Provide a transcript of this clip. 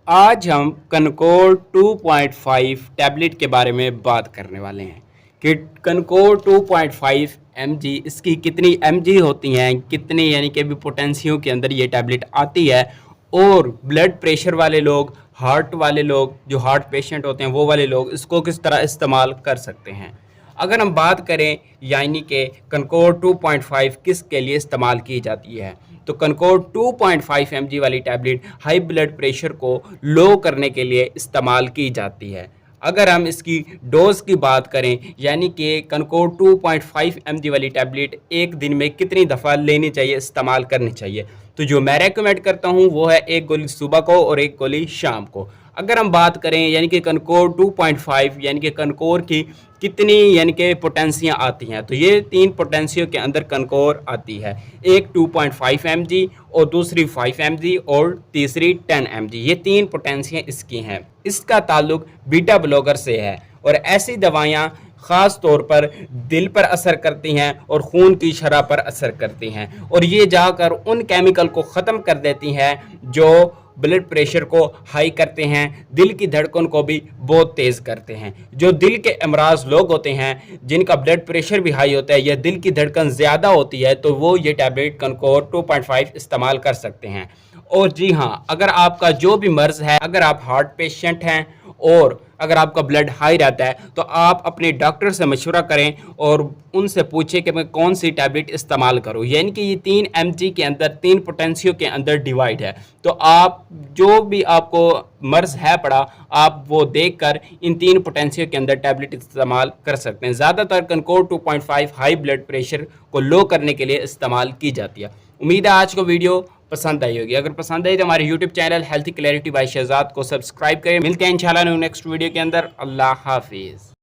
आज हम कनकोर 2.5 टैबलेट के बारे में बात करने वाले हैं कि कनकोर 2.5 mg इसकी कितनी mg होती हैं, कितनी यानी कि भी पोटेंशियों के अंदर ये टैबलेट आती है और ब्लड प्रेशर वाले लोग, हार्ट वाले लोग, जो हार्ट पेशेंट होते हैं वो वाले लोग इसको किस तरह इस्तेमाल कर सकते हैं। अगर हम बात करें यानी कि कनकोर 2.5 किस के लिए इस्तेमाल की जाती है, तो कनकोर 2.5 mg वाली टैबलेट हाई ब्लड प्रेशर को लो करने के लिए इस्तेमाल की जाती है। अगर हम इसकी डोज़ की बात करें यानी कि कनकोर 2.5 mg वाली टैबलेट एक दिन में कितनी दफ़ा लेनी चाहिए, इस्तेमाल करनी चाहिए, तो जो मैं रेकमेंड करता हूँ वो है एक गोली सुबह को और एक गोली शाम को। अगर हम बात करें यानी कि कनकोर 2.5 यानी कि कनकोर की कितनी यानी कि पोटेंसियाँ आती हैं, तो ये 3 पोटेंसियों के अंदर कनकोर आती है। एक 2.5 mg और दूसरी 5 mg और तीसरी 10 mg, ये 3 पोटेंसियाँ इसकी हैं। इसका ताल्लुक बीटा ब्लॉकर से है और ऐसी दवाइयाँ ख़ास तौर पर दिल पर असर करती हैं और खून की शरह पर असर करती हैं और ये जाकर उन केमिकल को ख़त्म कर देती हैं जो ब्लड प्रेशर को हाई करते हैं, दिल की धड़कन को भी बहुत तेज़ करते हैं। जो दिल के अमराज लोग होते हैं जिनका ब्लड प्रेशर भी हाई होता है या दिल की धड़कन ज़्यादा होती है, तो वो ये टैबलेट कनकोर 2.5 इस्तेमाल कर सकते हैं। और जी हाँ, अगर आपका जो भी मर्ज़ है, अगर आप हार्ट पेशेंट हैं और अगर आपका ब्लड हाई रहता है, तो आप अपने डॉक्टर से मशवरा करें और उनसे पूछें कि मैं कौन सी टैबलेट इस्तेमाल करूं। यानी कि ये 3 mg के अंदर 3 पोटेंशियों के अंदर डिवाइड है, तो आप जो भी आपको मर्ज़ है पड़ा, आप वो देखकर इन 3 पोटेंशियों के अंदर टैबलेट इस्तेमाल कर सकते हैं। ज़्यादातर कनकोर 2.5 हाई ब्लड प्रेशर को लो करने के लिए इस्तेमाल की जाती है। उम्मीद है आज को वीडियो पसंद आई होगी। अगर पसंद आई तो हमारे YouTube channel healthy clarity by Shahzad को सब्सक्राइब करें। मिलते हैं इंशाल्लाह नेक्स्ट वीडियो के अंदर। अल्लाह हाफिज़।